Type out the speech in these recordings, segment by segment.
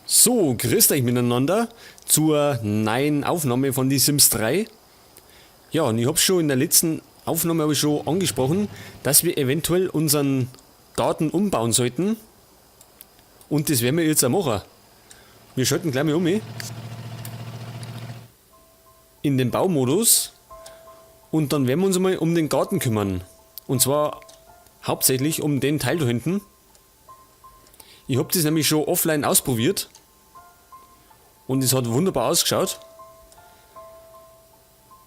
So, grüßt euch miteinander zur neuen Aufnahme von Die Sims 3. Ja, und ich habe schon in der letzten Aufnahme schon angesprochen, dass wir eventuell unseren Garten umbauen sollten. Und das werden wir jetzt auch machen. Wir schalten gleich mal um in den Baumodus und dann werden wir uns mal um den Garten kümmern. Und zwar hauptsächlich um den Teil da hinten. Ich habe das nämlich schon offline ausprobiert und es hat wunderbar ausgeschaut.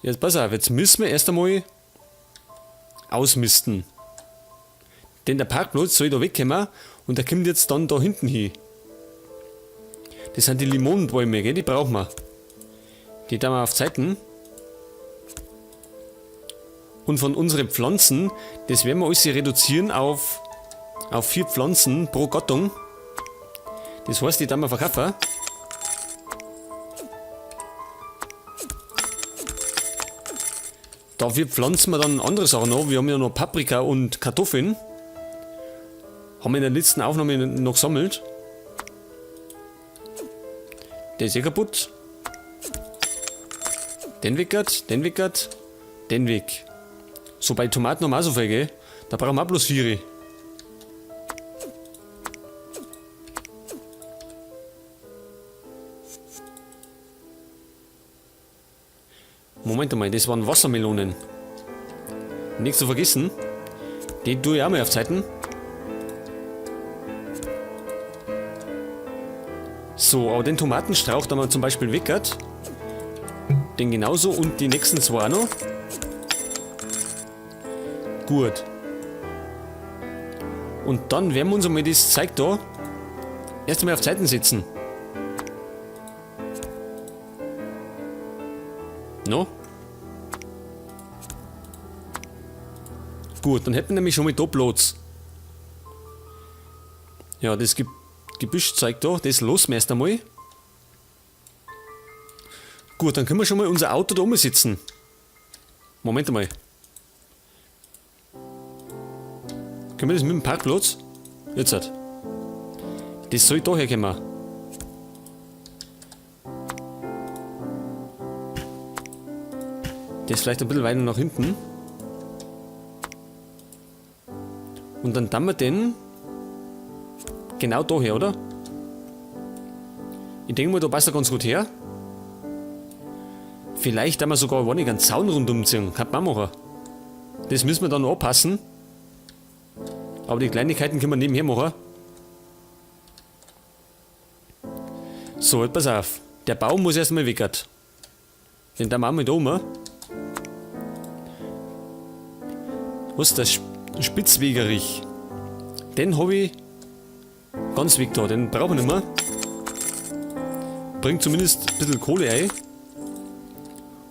Jetzt pass auf, jetzt müssen wir erst einmal ausmisten. Denn der Parkplatz soll da wegkommen und der kommt jetzt dann da hinten hin. Das sind die Limonenbäume, gell? Die brauchen wir. Die tun wir auf Zeiten. Und von unseren Pflanzen, das werden wir alles reduzieren auf 4 Pflanzen pro Gattung. Das heißt, die tun wir verkaufen. Dafür pflanzen wir dann andere Sachen an. Wir haben ja noch Paprika und Kartoffeln. Haben wir in der letzten Aufnahme noch gesammelt. Der ist eh kaputt. Den wickert, den wickert, den weg. So, bei Tomaten haben wir auch so viel, gell? Da brauchen wir auch bloß 4. Moment einmal, das waren Wassermelonen. Nicht zu vergessen, die tue ich auch mal auf Zeiten. So, aber den Tomatenstrauch, da man zum Beispiel weckert, den genauso und die nächsten 2 auch noch. Gut. Und dann werden wir uns einmal das Zeug da erst einmal auf Zeiten setzen. No? Gut, dann hätten wir nämlich schon mal da Platz. Ja, das Gebüschzeug da, das lassen wir erst einmal. Gut, dann können wir schon mal unser Auto da oben sitzen. Moment einmal. Können wir das mit dem Parkplatz? Jetzt halt. Das soll da herkommen. Das vielleicht ein bisschen weiter nach hinten. Und dann tun wir den genau da her, oder? Ich denke mal, da passt er ganz gut her. Vielleicht haben wir sogar gar nicht einen Zaun rundum ziehen. Kann man auch machen. Das müssen wir dann noch anpassen. Aber die Kleinigkeiten können wir nebenher machen. So, jetzt pass auf. Der Baum muss erstmal weggehen. Den da machen wir da oben. Was ist das? Spitzwegerich. Den habe ich ganz weg da. Den brauchen wir nicht mehr. Bringt zumindest ein bisschen Kohle ein.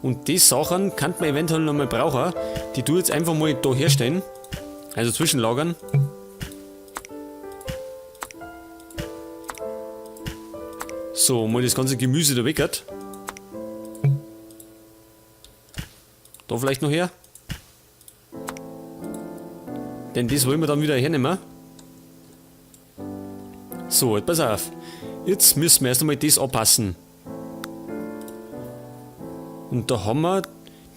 Und die Sachen kann man eventuell noch mal brauchen. Die tue ich jetzt einfach mal da herstellen. Also zwischenlagern. So, mal das ganze Gemüse da weggert. Da vielleicht noch her. Denn das wollen wir dann wieder hernehmen. So, jetzt pass auf. Jetzt müssen wir erst einmal das anpassen. Und da haben wir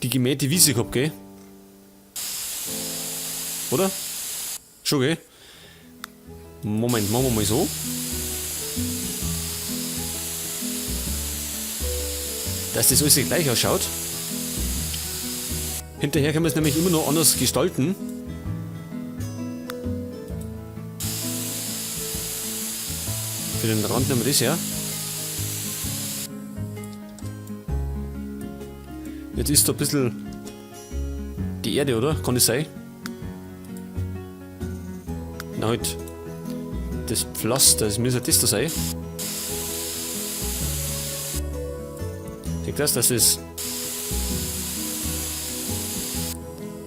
die gemähte Wiese gehabt, gell? Oder? Schon, gell? Moment, machen wir mal so. Dass das alles gleich ausschaut. Hinterher können wir es nämlich immer noch anders gestalten. Für den Rand nehmen wir das her. Jetzt ist da ein bisschen die Erde, oder? Kann das sein? Na halt, das Pflaster, das müsste das da sein. Seht ihr das, dass es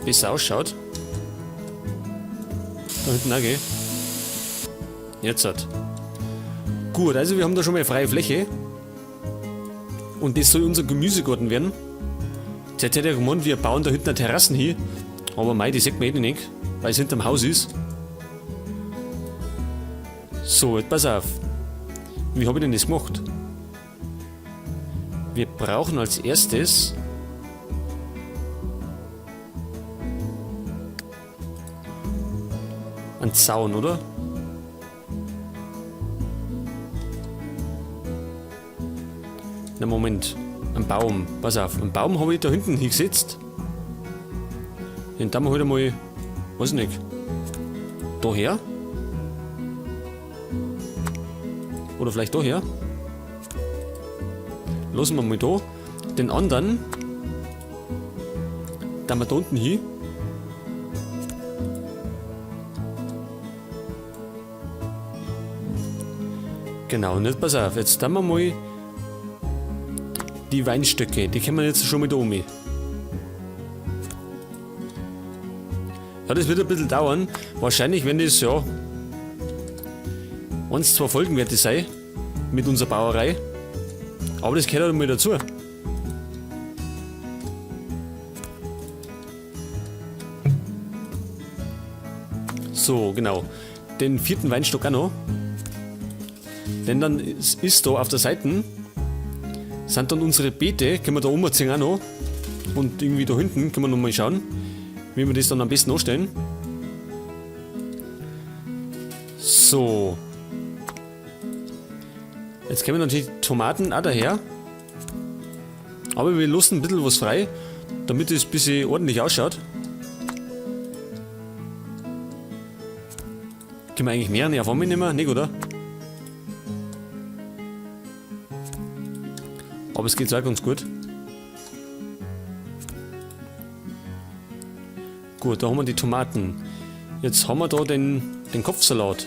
besser ausschaut? Da hinten auch, gell? Jetzt hat. Gut, also wir haben da schon mal eine freie Fläche. Und das soll unser Gemüsegarten werden. Jetzt hätte ich gemeint, wir bauen da hinten eine Terrassen hin. Aber mei, die sieht man eh nicht, weil es hinterm Haus ist. So, jetzt pass auf. Wie habe ich denn das gemacht? Wir brauchen als erstes einen Zaun, oder? Na Moment, ein Baum. Pass auf, einen Baum habe ich da hinten hingesetzt. Den tun wir halt einmal, weiß nicht, daher. Oder vielleicht daher. Lassen wir mal da. Den anderen, da wir da unten hin. Genau, und jetzt pass auf, jetzt tun wir mal die Weinstöcke, die können wir jetzt schon mit oben. Ja, das wird ein bisschen dauern. Wahrscheinlich, wenn das ja 1, 2 Folgen wird das sein mit unserer Bauerei. Aber das gehört halt mal dazu. So, genau. Den 4. Weinstock auch noch. Denn dann ist da auf der Seite sind dann unsere Beete, können wir da umziehen auch noch. Und irgendwie da hinten können wir noch mal schauen, wie wir das dann am besten anstellen. So. Jetzt kommen natürlich Tomaten auch daher. Aber wir lassen ein bisschen was frei, damit es ein bisschen ordentlich ausschaut. Können wir eigentlich mehr auf einmal nehmen? Nicht, oder? Aber es geht auch ganz gut. Gut, da haben wir die Tomaten. Jetzt haben wir da den Kopfsalat.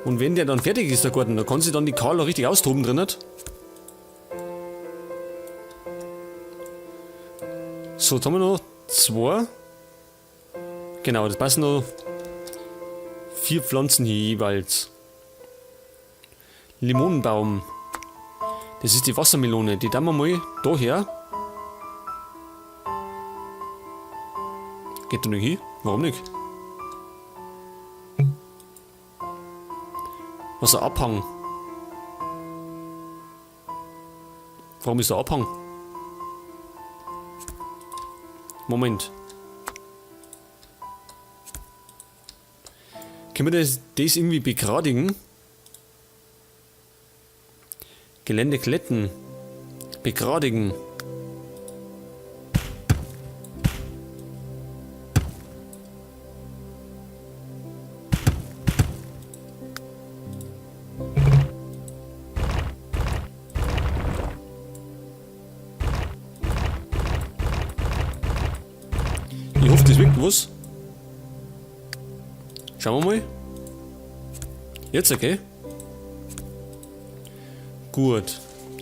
Und wenn der dann fertig ist, der Garten, dann kann sich dann die Karl auch richtig austoben drin. So, jetzt haben wir noch 2. Genau, das passen noch 4 Pflanzen hier jeweils. Limonenbaum. Das ist die Wassermelone. Die tun wir mal daher. Geht da nicht hin? Warum nicht? Was ein Abhang. Warum ist der Abhang? Moment. Können wir das irgendwie begradigen? Gelände glätten. Begradigen. Ich hoffe, das wirkt was. Schauen wir mal. Jetzt, okay. Gut.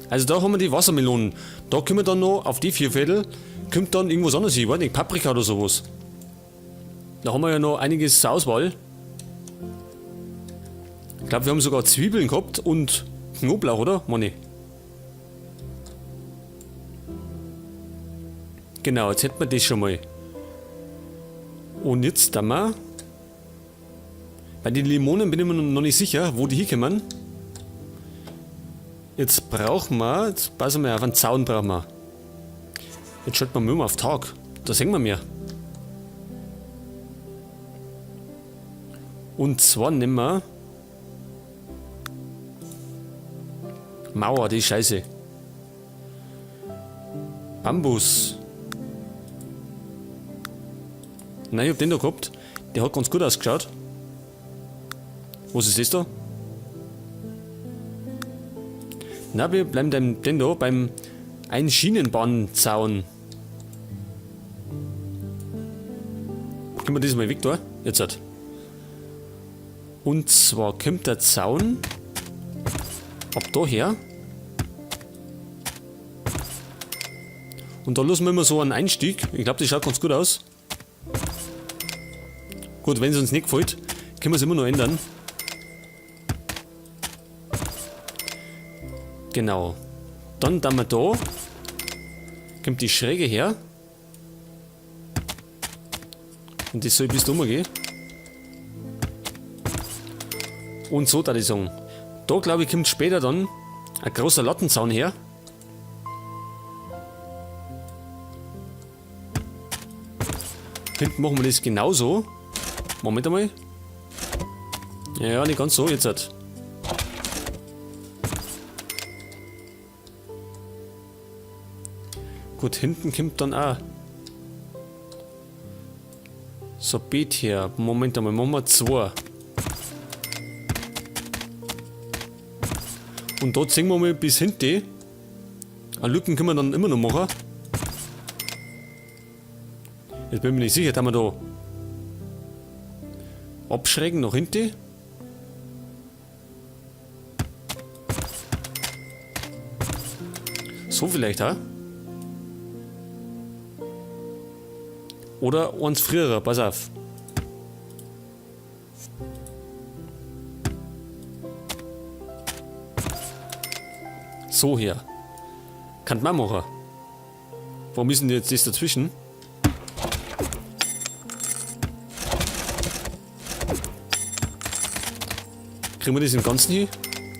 Also da haben wir die Wassermelonen. Da können wir dann noch auf die 4 Viertel, kommt dann irgendwas anderes hin, weiß nicht, Paprika oder sowas. Da haben wir ja noch einiges zur Auswahl. Ich glaube, wir haben sogar Zwiebeln gehabt und Knoblauch, oder? Moni. Genau, jetzt hätten wir das schon mal. Und jetzt dann mal. Bei den Limonen bin ich mir noch nicht sicher, wo die hinkommen. Jetzt brauchen wir, jetzt passen wir auf einen Zaun brauchen wir. Jetzt schalten wir mal auf Tag. Da sehen wir mehr. Und zwar nehmen wir Mauer, die ist scheiße. Bambus. Nein, ich hab den da gehabt. Der hat ganz gut ausgeschaut. Was ist das da? Na, wir bleiben den da beim Einschienenbahnzaun. Gehen wir das mal weg da. Jetzt hat. Und zwar kommt der Zaun ab daher. Und da lassen wir immer so einen Einstieg. Ich glaube, das schaut ganz gut aus. Gut, wenn es uns nicht gefällt, können wir es immer noch ändern. Genau. Dann wir da. Kommt die Schräge her. Und das soll bis da gehen. Und so, da ich sagen. Da glaube ich, kommt später dann ein großer Lattenzaun her. Hinten machen wir das genauso. Moment einmal. Ja, nicht ganz so, jetzt halt. Gut, hinten kommt dann auch so ein Beet her. Moment einmal, machen wir 2. Und da ziehen wir mal bis hinten. Eine Lücken können wir dann immer noch machen. Jetzt bin ich mir nicht sicher, dass wir da abschrägen nach hinten. So vielleicht auch. Oder eins früher, pass auf. So hier. Kann man machen. Warum ist denn jetzt das dazwischen? Kriegen wir das im Ganzen hier?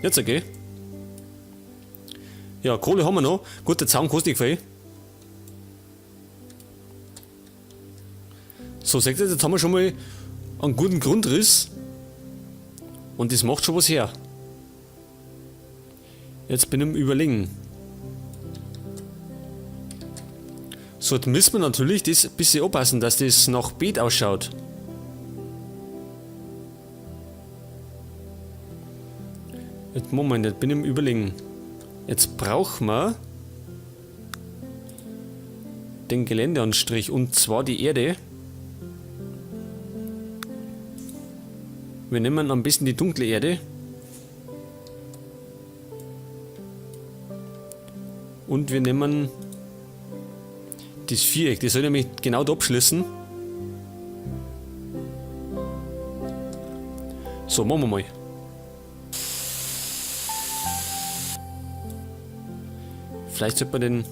Jetzt okay. Ja, Kohle haben wir noch. Gut, der Zaun kostet nicht viel. So, seht ihr, jetzt haben wir schon mal einen guten Grundriss. Und das macht schon was her. Jetzt bin ich im Überlegen. So, jetzt müssen wir natürlich das ein bisschen aufpassen, dass das nach Beet ausschaut. Jetzt Moment, jetzt bin ich im Überlegen. Jetzt brauchen wir den Geländeanstrich und zwar die Erde. Wir nehmen am besten die dunkle Erde. Und wir nehmen das Viereck, das soll nämlich genau da abschließen. So, machen wir mal. Vielleicht sollte man den...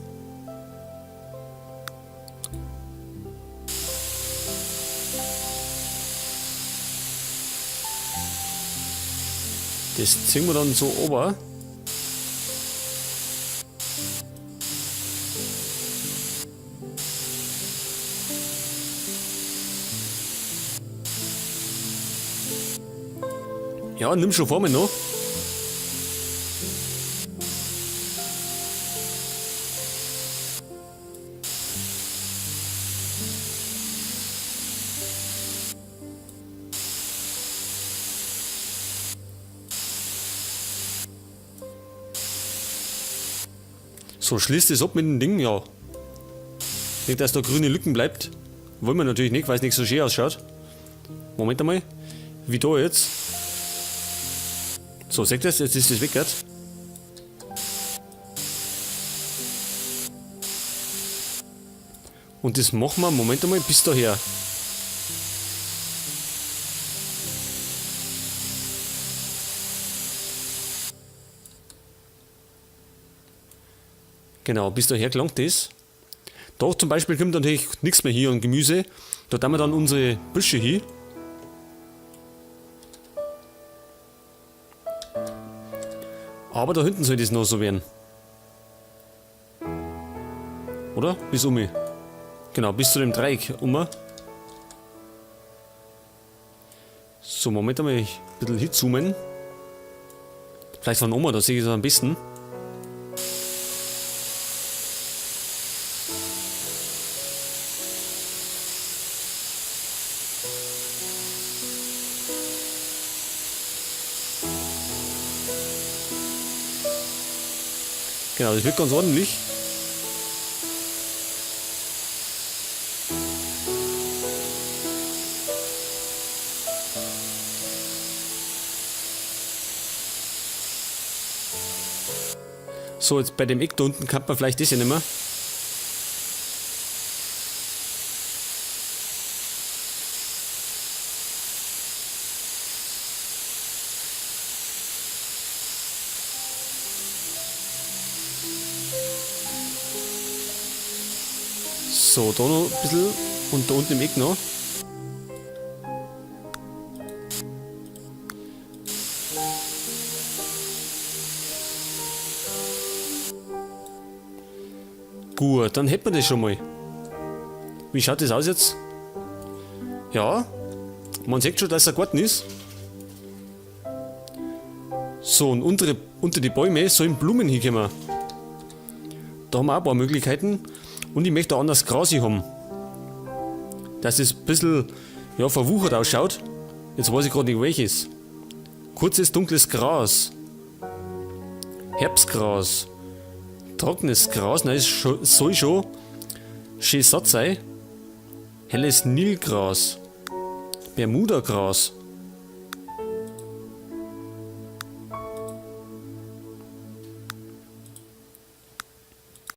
Das ziehen wir dann so ober. Ja, nimm schon vor mir noch. So, schließt es ab mit dem Ding, ja. Nicht, dass da grüne Lücken bleibt. Wollen wir natürlich nicht, weil es nicht so schön ausschaut. Moment einmal. Wie da jetzt. So, seht ihr das? Jetzt ist das weg jetzt. Und das machen wir, Moment einmal, bis daher. Genau, bis daher gelangt das. Da zum Beispiel kommt natürlich nichts mehr hier an Gemüse. Da haben wir dann unsere Büsche hier. Aber da hinten soll das noch so werden. Oder? Bis um. Genau, bis zu dem Dreieck um. So, Moment einmal, ein bisschen hinzoomen. Vielleicht von Oma, da sehe ich es am besten. Genau, das wird ganz ordentlich. So, jetzt bei dem Eck da unten kann man vielleicht das ja nicht mehr. So, da noch ein bisschen und da unten im Eck noch. Gut, dann hätten wir das schon mal. Wie schaut das aus jetzt? Ja, man sieht schon, dass er Garten ist. So, und unter die Bäume sollen Blumen hinkommen. Da haben wir auch ein paar Möglichkeiten. Und ich möchte da anders Gras hier haben. Dass es ein bisschen ja, verwuchert ausschaut. Jetzt weiß ich gerade nicht welches. Kurzes dunkles Gras. Herbstgras. Trockenes Gras, nein, es soll schon schön satt sein. Helles Nilgras. Bermudagras.